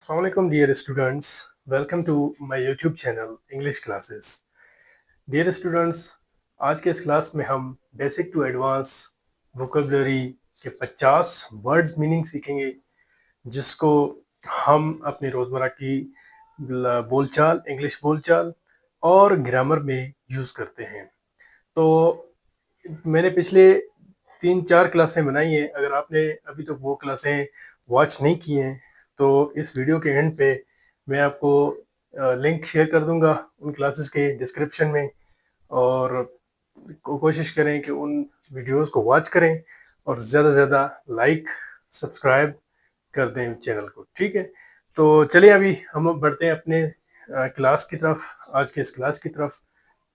Assalamualaikum dear students, welcome to my YouTube channel English Classes. Dear students, आज के इस class में हम बेसिक टू एडवांस वोकेबलरी के 50 वर्ड्स मीनिंग सीखेंगे जिसको हम अपनी रोज़मर्रा की बोलचाल, इंग्लिश बोलचाल और ग्रामर में यूज़ करते हैं। तो मैंने पिछले 3-4 क्लासें बनाई हैं। अगर आपने अभी तक वो क्लासें वॉच नहीं की हैं तो इस वीडियो के एंड पे मैं आपको लिंक शेयर कर दूंगा उन क्लासेस के डिस्क्रिप्शन में, और कोशिश करें कि उन वीडियोस को वॉच करें और ज़्यादा से ज़्यादा लाइक सब्सक्राइब कर दें चैनल को। ठीक है, तो चलिए अभी हम बढ़ते हैं अपने क्लास की तरफ, आज के इस क्लास की तरफ।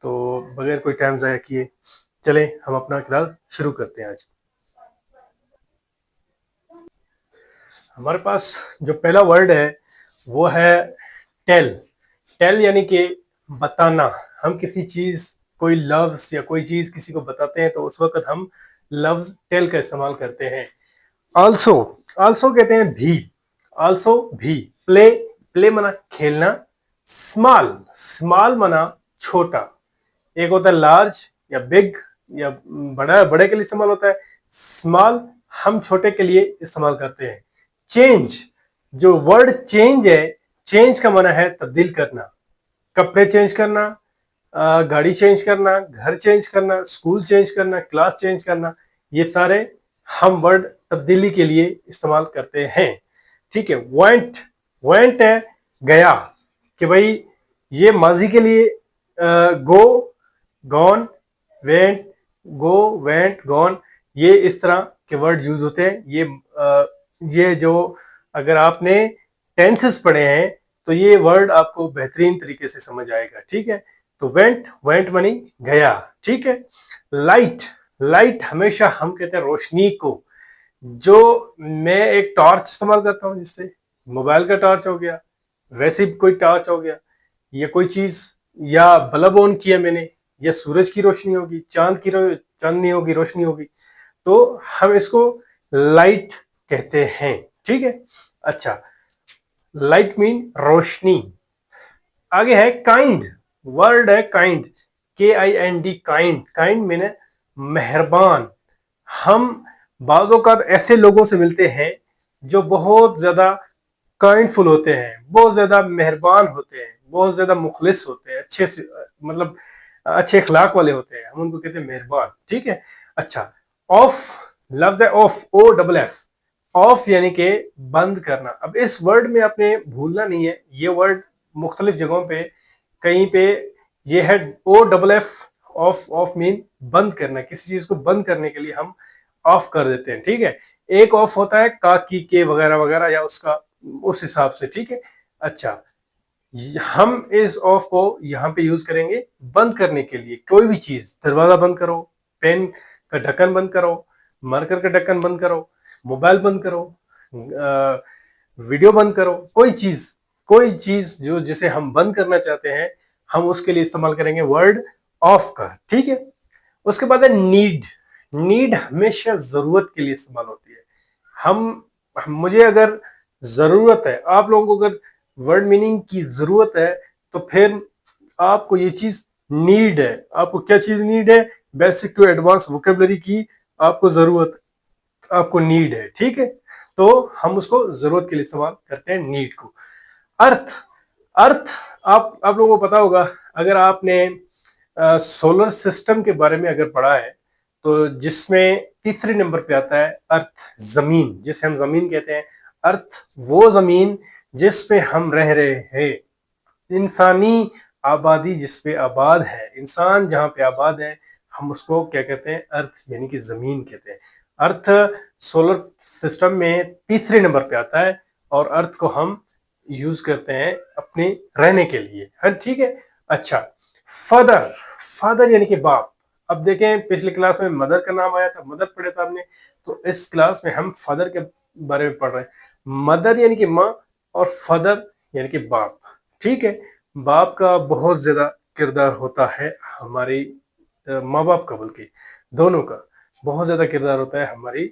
तो बगैर कोई टाइम ज़ाया किए चलें हम अपना क्लास शुरू करते हैं। आज हमारे पास जो पहला वर्ड है वो है टेल। टेल यानी कि बताना। हम किसी चीज, कोई लफ्ज या कोई चीज किसी को बताते हैं तो उस वक्त हम लफ्ज टेल का इस्तेमाल करते हैं। आल्सो, आल्सो कहते हैं भी, आल्सो भी। प्ले, प्ले मना खेलना। स्मॉल, स्मॉल मना छोटा। एक होता है लार्ज या बिग या बड़ा, बड़े के लिए इस्तेमाल होता है। स्मॉल हम छोटे के लिए इस्तेमाल करते हैं। चेंज, जो वर्ड चेंज है, चेंज का माना है तब्दील करना। कपड़े चेंज करना, गाड़ी चेंज करना, घर चेंज करना, स्कूल चेंज करना, क्लास चेंज करना, ये सारे हम वर्ड तब्दीली के लिए इस्तेमाल करते हैं। ठीक है। वेंट, वेंट है गया, कि भाई ये माजी के लिए गो, गॉन, वेंट, गो, वेंट, गॉन, ये इस तरह के वर्ड यूज होते हैं। ये जो अगर आपने टेंसेस पढ़े हैं तो ये वर्ड आपको बेहतरीन तरीके से समझ आएगा। ठीक है, तो वेंट, वेंट मनी गया। ठीक है। लाइट, लाइट हमेशा हम कहते हैं रोशनी को। जो मैं एक टॉर्च इस्तेमाल करता हूँ, जिससे मोबाइल का टॉर्च हो गया, वैसे कोई टॉर्च हो गया, या कोई चीज, या बल्ब ऑन किया मैंने, या सूरज की रोशनी होगी, चांदनी होगी, रोशनी होगी, तो हम इसको लाइट कहते हैं। ठीक है। अच्छा, लाइट मीन रोशनी। आगे है काइंड, वर्ड है kind, KIND, kind. Kind mean मेहरबान। हम बाजों का ऐसे लोगों से मिलते हैं जो बहुत ज्यादा काइंडफुल होते हैं, बहुत ज्यादा मेहरबान होते हैं, बहुत ज्यादा मुखलिस होते हैं, अच्छे से मतलब अच्छे अखलाक वाले होते हैं, हम उनको कहते हैं मेहरबान। ठीक है। अच्छा, ऑफ, लफ्ज है ऑफ, OFF। ऑफ यानी कि बंद करना। अब इस वर्ड में आपने भूलना नहीं है, ये वर्ड मुख्तलिफ जगहों पे, कहीं पे ये है OFF। ऑफ, ऑफ मीन बंद करना, किसी चीज को बंद करने के लिए हम ऑफ कर देते हैं। ठीक है। एक ऑफ होता है का, की, के वगैरह वगैरह, या उसका उस हिसाब से। ठीक है। अच्छा, हम इस ऑफ को यहाँ पे यूज करेंगे बंद करने के लिए। कोई भी चीज, दरवाजा बंद करो, पेन का ढक्कन बंद करो, मार्कर का ढक्कन बंद करो, मोबाइल बंद करो, वीडियो बंद करो, कोई चीज जो जिसे हम बंद करना चाहते हैं, हम उसके लिए इस्तेमाल करेंगे वर्ड ऑफ का। ठीक है। उसके बाद है नीड। नीड हमेशा जरूरत के लिए इस्तेमाल होती है। मुझे अगर जरूरत है, आप लोगों को अगर वर्ड मीनिंग की जरूरत है, तो फिर आपको ये चीज नीड है। आपको क्या चीज नीड है? बेसिक टू एडवांस वोकेबलरी की आपको जरूरत, आपको नीड है। ठीक है, तो हम उसको जरूरत के लिए इस्तेमाल करते हैं नीड को। अर्थ, अर्थ आप लोगों को पता होगा, अगर आपने सोलर सिस्टम के बारे में अगर पढ़ा है, तो जिसमें तीसरे नंबर पे आता है अर्थ, जमीन, जिसे हम जमीन कहते हैं। अर्थ वो जमीन जिस पे हम रह रहे हैं, इंसानी आबादी जिस पे आबाद है, इंसान जहाँ पे आबाद है, हम उसको क्या कहते हैं? अर्थ यानी कि जमीन कहते हैं। अर्थ सोलर सिस्टम में तीसरे नंबर पे आता है, और अर्थ को हम यूज करते हैं अपने रहने के लिए। हाँ, ठीक है। अच्छा, फादर, फादर यानी कि बाप। अब देखें, पिछले क्लास में मदर का नाम आया था, मदर पढ़ा था हमने, तो इस क्लास में हम फादर के बारे में पढ़ रहे हैं। मदर यानी कि माँ, और फादर यानी कि बाप। ठीक है। बाप का बहुत ज्यादा किरदार होता है हमारी, माँ बाप का बल्कि दोनों का बहुत ज्यादा किरदार होता है हमारी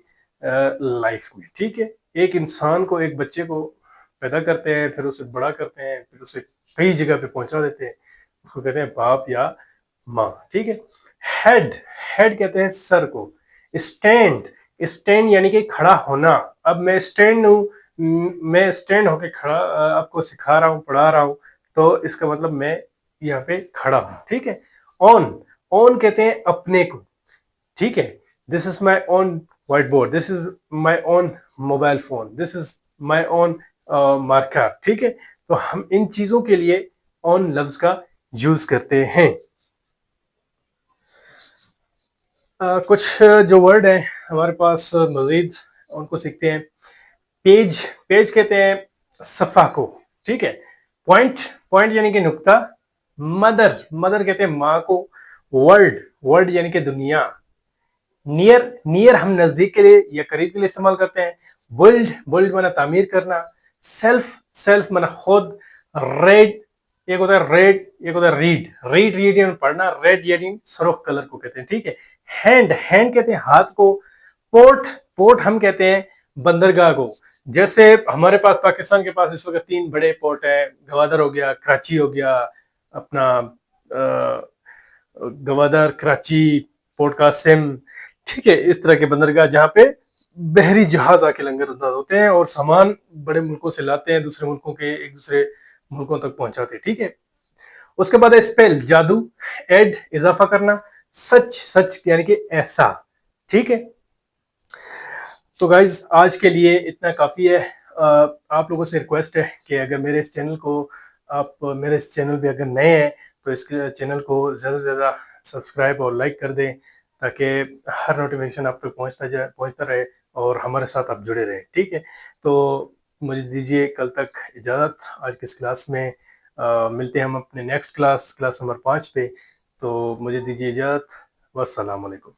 लाइफ में। ठीक है। एक इंसान को, एक बच्चे को पैदा करते हैं, फिर उसे बड़ा करते हैं, फिर उसे कई जगह पे पहुंचा देते हैं, उसको कहते हैं बाप या माँ। ठीक है। हेड, हेड कहते हैं सर को। स्टैंड, स्टैंड यानी कि खड़ा होना। अब मैं स्टैंड हूँ, मैं स्टैंड होके खड़ा आपको सिखा रहा हूँ, पढ़ा रहा हूँ, तो इसका मतलब मैं यहाँ पे खड़ा हूँ। ठीक है। ऑन, ऑन कहते हैं अपने को। ठीक है। This is my own white board, this is my own mobile phone, this is my own marker. ठीक है। तो हम इन चीजों के लिए ऑन लफ्ज का यूज करते हैं। कुछ जो वर्ड है हमारे पास मजीद, उनको सीखते हैं। पेज, पेज कहते हैं सफ़ा को। ठीक है। पॉइंट, पॉइंट यानी कि नुक्ता। मदर, मदर कहते हैं माँ को। वर्ल्ड, वर्ल्ड यानी कि दुनिया। नियर, नियर हम नजदीक के लिए या करीब के लिए इस्तेमाल करते हैं। बिल्ड, बिल्ड माना तामीर करना। सेल्फ, सेल्फ माना खुद। रेड, एक होता है रेड, एक होता है रीड। रीड, रीड यानी पढ़ना। रेड यानी सुर्ख कलर को कहते हैं। ठीक है। हैंड, हैंड कहते हैं हाथ को। पोर्ट, पोर्ट हम कहते हैं बंदरगाह को। जैसे हमारे पास पाकिस्तान के पास इस वक्त 3 बड़े पोर्ट है, गवादर हो गया, कराची हो गया, अपना गवादर, कराची, पोर्ट कासिम। ठीक है। इस तरह के बंदरगाह जहाँ पे बहरी जहाज आके लंगर अंदाज होते हैं और सामान बड़े मुल्कों से लाते हैं, दूसरे मुल्कों के एक दूसरे मुल्कों तक पहुंचाते हैं। ठीक है। उसके बाद है स्पेल, जादू। एड, इजाफा करना। सच, सच यानी कि ऐसा। ठीक है। तो गाइज आज के लिए इतना काफ़ी है। आप लोगों से रिक्वेस्ट है कि अगर मेरे इस चैनल को, आप मेरे इस चैनल पे अगर नए हैं तो इस चैनल को ज़्यादा से ज़्यादा सब्सक्राइब और लाइक कर दें, ताकि हर नोटिफिकेशन आप तक पहुंचता रहे और हमारे साथ आप जुड़े रहें। ठीक है। तो मुझे दीजिए कल तक इजाज़त आज की इस क्लास में। मिलते हैं हम अपने नेक्स्ट क्लास, क्लास नंबर 5 पे। तो मुझे दीजिए इजाज़त। वस्सलाम वालेकुम।